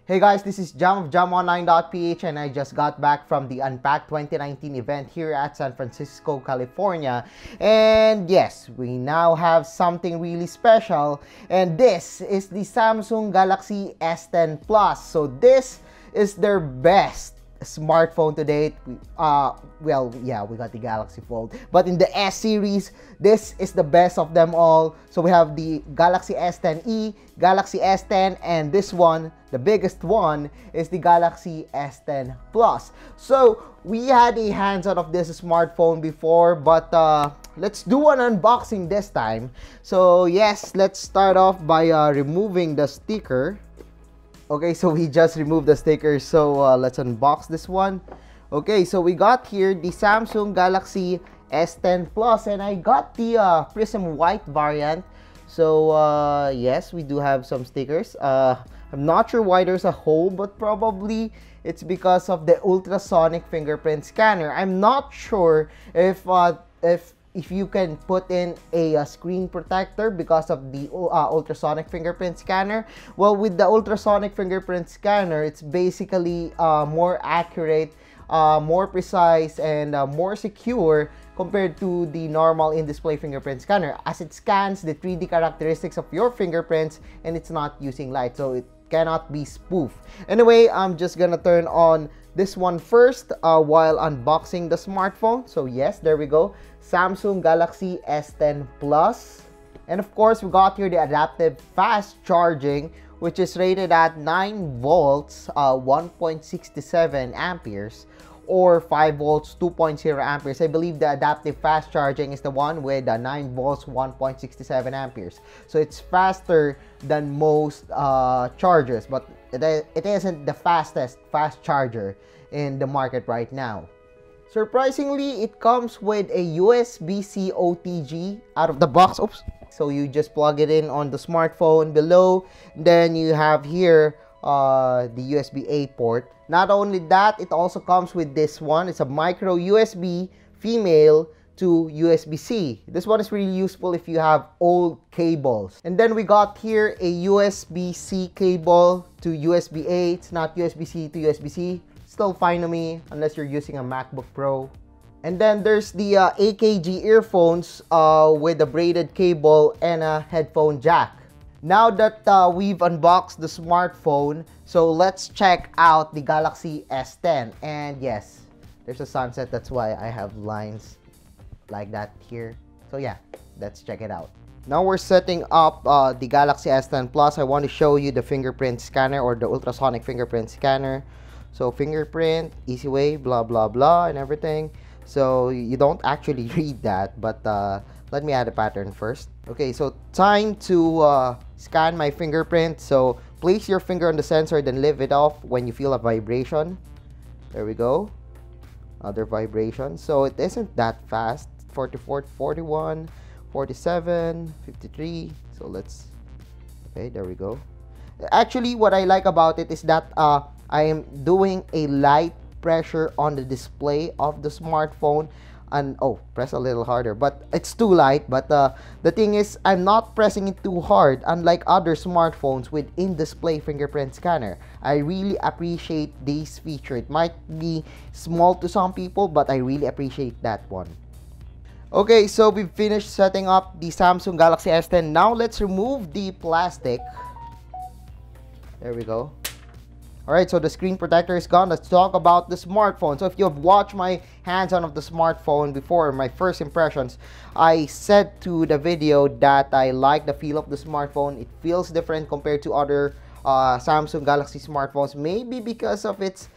Hey guys, this is Jam of JamOnline.ph, and I just got back from the Unpacked 2019 event here at San Francisco, California. And yes, we now have something really special, and this is the Samsung Galaxy S10 Plus. So this is their best smartphone to date. Well, yeah, we got the Galaxy Fold, but in the S series, this is the best of them all. So we have the Galaxy S10e, Galaxy S10, and this one, the biggest one, is the Galaxy S10 Plus. So we had a hands-on of this smartphone before, but let's do an unboxing this time. So yes, let's start off by removing the sticker. Okay, so we just removed the sticker, so let's unbox this one. Okay, so we got here the Samsung Galaxy S10 Plus, and I got the Prism White variant. So yes, we do have some stickers. I'm not sure why there's a hole, but probably it's because of the ultrasonic fingerprint scanner. I'm not sure if you can put in a screen protector because of the ultrasonic fingerprint scanner. Well, with the ultrasonic fingerprint scanner, it's basically more accurate, more precise, and more secure compared to the normal in-display fingerprint scanner, as it scans the 3D characteristics of your fingerprints and it's not using light, so it cannot be spoofed. Anyway, I'm just gonna turn on this one first while unboxing the smartphone. So yes, there we go, Samsung Galaxy S10 Plus. And of course, we got here the adaptive fast charging, which is rated at 9 volts, 1.67 amperes, or 5 volts, 2.0 amperes. I believe the adaptive fast charging is the one with 9 volts, 1.67 amperes. So it's faster than most chargers, but it isn't the fastest fast charger in the market right now. Surprisingly, it comes with a USB-C OTG out of the box. Oops. So you just plug it in on the smartphone below. Then you have here the USB-A port. Not only that, it also comes with this one. It's a micro USB female to USB-C. This one is really useful if you have old cables. And then we got here a USB-C cable to USB-A. It's not USB-C to USB-C. Still fine to me unless you're using a MacBook Pro. And then there's the AKG earphones with a braided cable and a headphone jack. Now that we've unboxed the smartphone, so let's check out the Galaxy S10. And yes, there's a sunset, that's why I have lines like that here. So yeah, let's check it out. Now we're setting up the Galaxy S10 Plus. I want to show you the fingerprint scanner, or the ultrasonic fingerprint scanner. So fingerprint, easy way, blah blah blah, and everything. So you don't actually read that, but let me add a pattern first. Okay, so time to scan my fingerprint. So place your finger on the sensor, then lift it off when you feel a vibration. There we go. Other vibration. So it isn't that fast. 44, 41, 47, 53. So let's... Okay, there we go. Actually, what I like about it is that I am doing a light pressure on the display of the smartphone, and oh, press a little harder, but it's too light. But the thing is, I'm not pressing it too hard, unlike other smartphones with in-display fingerprint scanner. I really appreciate this feature. It might be small to some people, but I really appreciate that one. Okay, so we've finished setting up the Samsung Galaxy S10. Now let's remove the plastic. There we go. Alright, so the screen protector is gone. Let's talk about the smartphone. So if you've watched my hands-on of the smartphone before, my first impressions, I said to the video that I like the feel of the smartphone. It feels different compared to other Samsung Galaxy smartphones, maybe because of its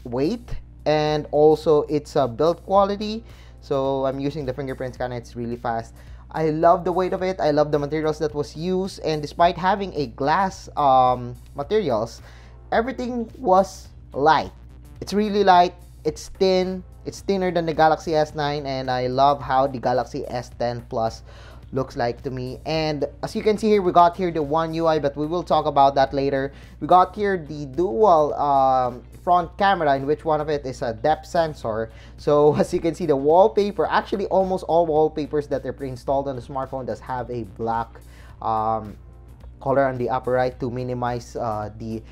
weight and also its build quality. So I'm using the fingerprint scanner. It's really fast. I love the weight of it. I love the materials that was used, and despite having a glass materials, everything was light. It's really light. It's thin. It's thinner than the Galaxy S9, and I love how the Galaxy S10 Plus looks like to me. And as you can see here, we got here the One UI, but we will talk about that later. We got here the dual front camera, in which one of it is a depth sensor. So as you can see, the wallpaper, actually almost all wallpapers that are pre-installed on the smartphone does have a black color on the upper right to minimize the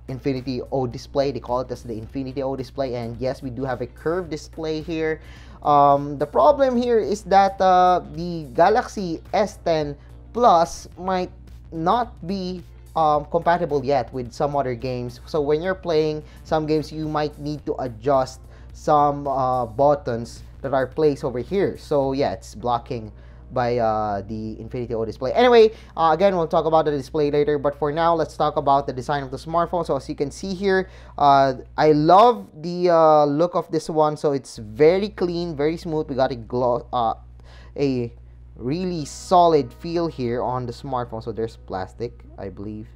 Infinity O display. They call it as the Infinity O display. And yes, we do have a curved display here. The problem here is that the Galaxy S10 Plus might not be compatible yet with some other games. So when you're playing some games, you might need to adjust some buttons that are placed over here. So yeah, it's blocking by the Infinity O display. Anyway, again, we'll talk about the display later, but for now, let's talk about the design of the smartphone. So as you can see here, I love the look of this one. So it's very clean, very smooth. We got a gloss, a really solid feel here on the smartphone. So there's plastic, I believe.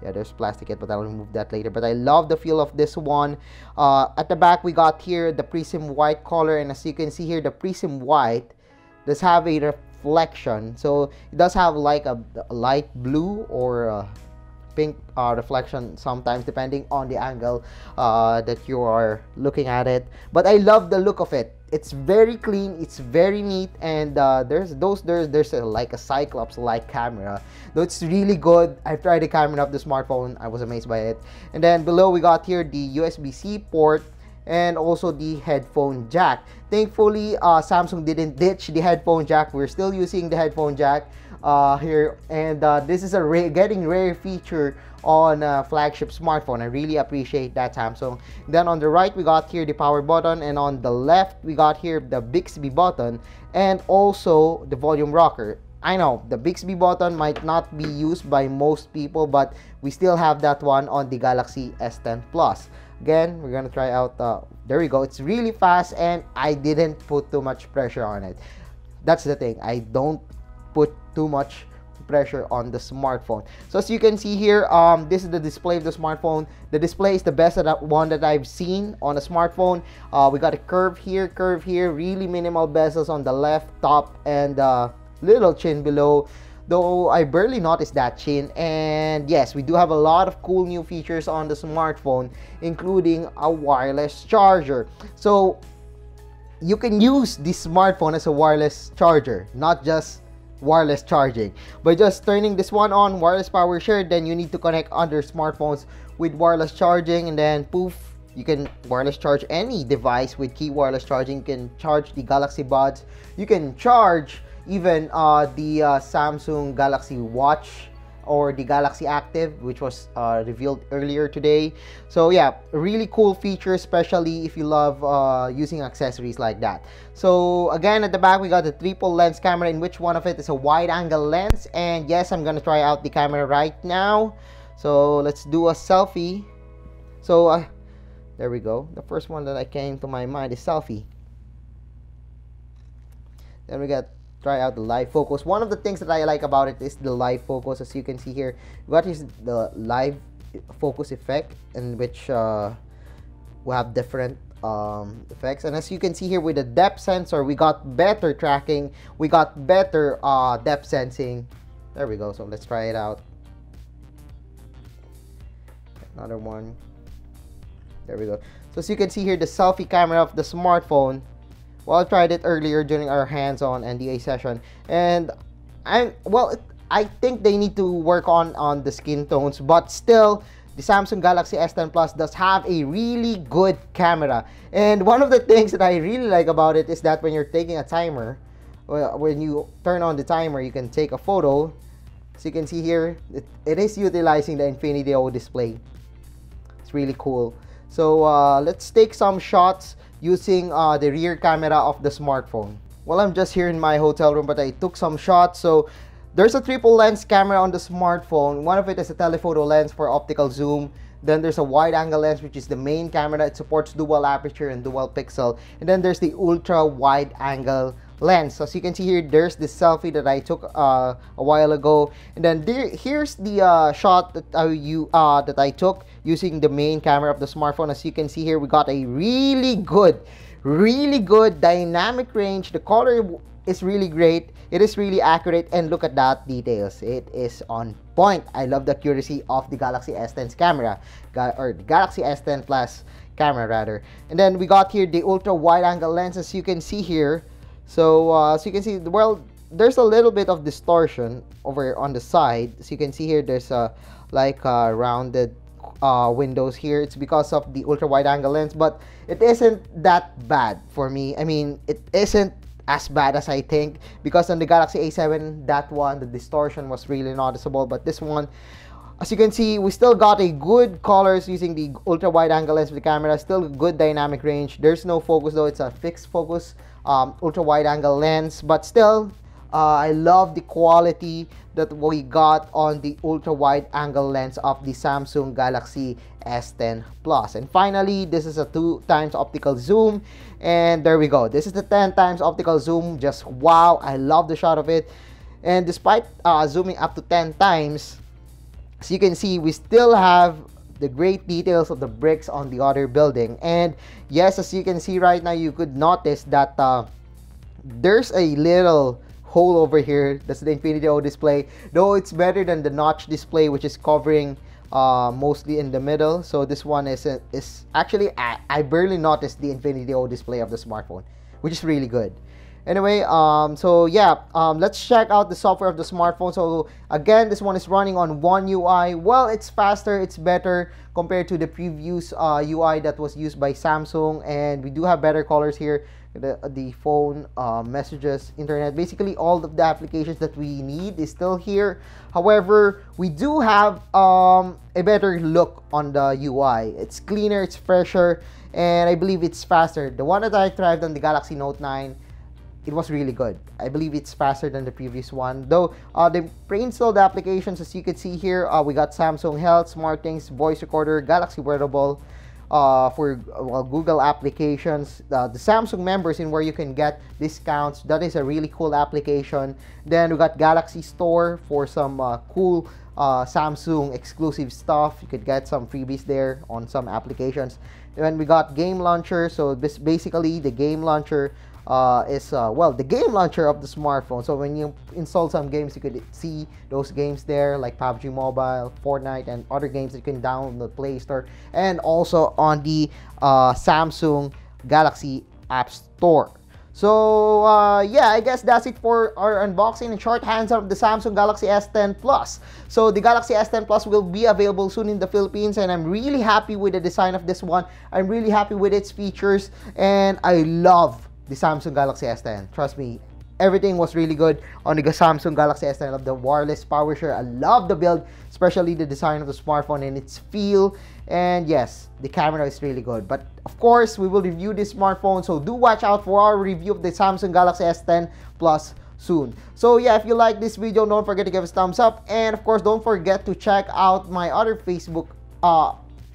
Yeah, there's plastic yet, but I'll remove that later. But I love the feel of this one. At the back, we got here the prism white color, and as you can see here, the prism white does have a reflection. So it does have like a light blue or a pink reflection sometimes, depending on the angle that you are looking at it. But I love the look of it. It's very clean, it's very neat, and there's like a Cyclops-like camera. Though it's really good. I've tried the camera of the smartphone. I was amazed by it. And then below we got here the USB-C port and also the headphone jack. Thankfully, Samsung didn't ditch the headphone jack. We're still using the headphone jack here, and this is a getting rare feature on a flagship smartphone. I really appreciate that, Samsung. Then on the right, we got here the power button, and on the left, we got here the Bixby button and also the volume rocker. I know the Bixby button might not be used by most people, but we still have that one on the Galaxy S10 Plus. Again, we're gonna try out. There we go. It's really fast, and I didn't put too much pressure on it. That's the thing. I don't put too much pressure on the smartphone. So as you can see here, this is the display of the smartphone. The display is the best one that I've seen on a smartphone. We got a curve here, really minimal bezels on the left top, and little chin below, though I barely noticed that chin. And yes, we do have a lot of cool new features on the smartphone, including a wireless charger. So you can use this smartphone as a wireless charger, not just wireless charging. By just turning this one on, wireless power share, then you need to connect other smartphones with wireless charging, and then poof, you can wireless charge any device with key wireless charging. You can charge the Galaxy Buds. You can charge even the Samsung Galaxy Watch or the Galaxy Active, which was revealed earlier today. So yeah, really cool feature, especially if you love using accessories like that. So again, at the back we got the triple lens camera, in which one of it is a wide angle lens. And yes, I'm gonna try out the camera right now. So let's do a selfie. So there we go. The first one that came to my mind is selfie. Then we got try out the live focus. One of the things that I like about it is the live focus. As you can see here, what is the live focus effect, in which we have different effects. And as you can see here, with the depth sensor, we got better tracking, we got better depth sensing. There we go. So let's try it out. Another one. There we go. So as you can see here, the selfie camera of the smartphone. Well, I tried it earlier during our hands-on NDA session, and I think they need to work on the skin tones, but still, the Samsung Galaxy S10 Plus does have a really good camera. And one of the things that I really like about it is that when you're taking a timer, when you turn on the timer, you can take a photo. So you can see here, it is utilizing the Infinity O display. It's really cool. So let's take some shots using the rear camera of the smartphone. Well, I'm just here in my hotel room, but I took some shots. So there's a triple lens camera on the smartphone. One of it is a telephoto lens for optical zoom. Then there's a wide angle lens, which is the main camera. It supports dual aperture and dual pixel. And then there's the ultra wide angle lens. So as you can see here, there's the selfie that I took a while ago. And then here's the shot that I took using the main camera of the smartphone. As you can see here, we got a really good dynamic range. The color is really great. It is really accurate, and look at that details. It is on point. I love the accuracy of the Galaxy S10's camera, or the Galaxy S10 Plus camera rather. And then we got here the ultra wide angle lens, as you can see here. So you can see, well, there's a little bit of distortion over on the side. As you can see here, there's a like rounded windows here. It's because of the ultra wide angle lens, but it isn't that bad for me. I mean, it isn't as bad as I think, because on the Galaxy A7, that one, the distortion was really noticeable. But this one, as you can see, we still got a good colors using the ultra wide angle lens of the camera. Still good dynamic range. There's no focus though, it's a fixed focus ultra wide angle lens, but still I love the quality that we got on the ultra wide angle lens of the Samsung Galaxy S10 Plus. And finally, this is a 2x optical zoom, and there we go. This is the 10x optical zoom. Just wow, I love the shot of it. And despite zooming up to 10 times, as you can see, we still have the great details of the bricks on the other building. And yes, as you can see right now, you could notice that there's a little hole over here. That's the Infinity O display, though it's better than the notch display, which is covering mostly in the middle. So this one is actually, I barely noticed the Infinity O display of the smartphone, which is really good. Anyway, so yeah, let's check out the software of the smartphone. So again, this one is running on One UI. Well, it's faster, it's better compared to the previous UI that was used by Samsung, and we do have better colors here. The phone, messages, internet, basically all of the applications that we need is still here. However, we do have a better look on the UI. It's cleaner, it's fresher, and I believe it's faster. The one that I tried on the Galaxy Note 9, it was really good. I believe it's faster than the previous one. Though the pre-installed applications, as you can see here, we got Samsung Health, SmartThings, Voice Recorder, Galaxy Wearable, for Google applications, the Samsung members, in where you can get discounts. That is a really cool application. Then we got Galaxy Store for some cool Samsung exclusive stuff. You could get some freebies there on some applications. Then we got Game Launcher. So this basically the Game Launcher is well, the game launcher of the smartphone. So when you install some games, you could see those games there, like PUBG Mobile, Fortnite, and other games that you can download on the Play Store, and also on the Samsung Galaxy App Store. So yeah, I guess that's it for our unboxing and short hands-on of the Samsung Galaxy S10 Plus. So the Galaxy S10 Plus will be available soon in the Philippines, and I'm really happy with the design of this one. I'm really happy with its features, and I love the Samsung Galaxy S10. Trust me, everything was really good on the Samsung Galaxy S10. I love the wireless power share. I love the build, especially the design of the smartphone and its feel. And yes, the camera is really good. But of course, we will review this smartphone, so do watch out for our review of the Samsung Galaxy S10 Plus soon. So yeah, if you like this video, don't forget to give us a thumbs up. And of course, don't forget to check out my other Facebook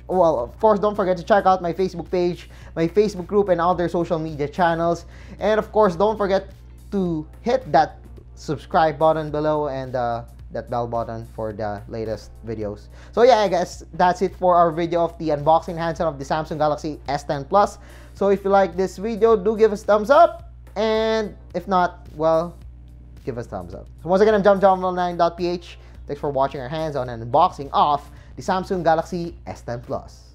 well, of course, don't forget to check out my Facebook page, my Facebook group, and other social media channels. And of course, don't forget to hit that subscribe button below and that bell button for the latest videos. So yeah, I guess that's it for our video of the unboxing hands-on of the Samsung Galaxy S10 Plus. So if you like this video, do give us a thumbs up. And if not, well, give us a thumbs up. So once again, I'm JomJom9.ph. Thanks for watching our hands-on and unboxing of the Samsung Galaxy S10 Plus.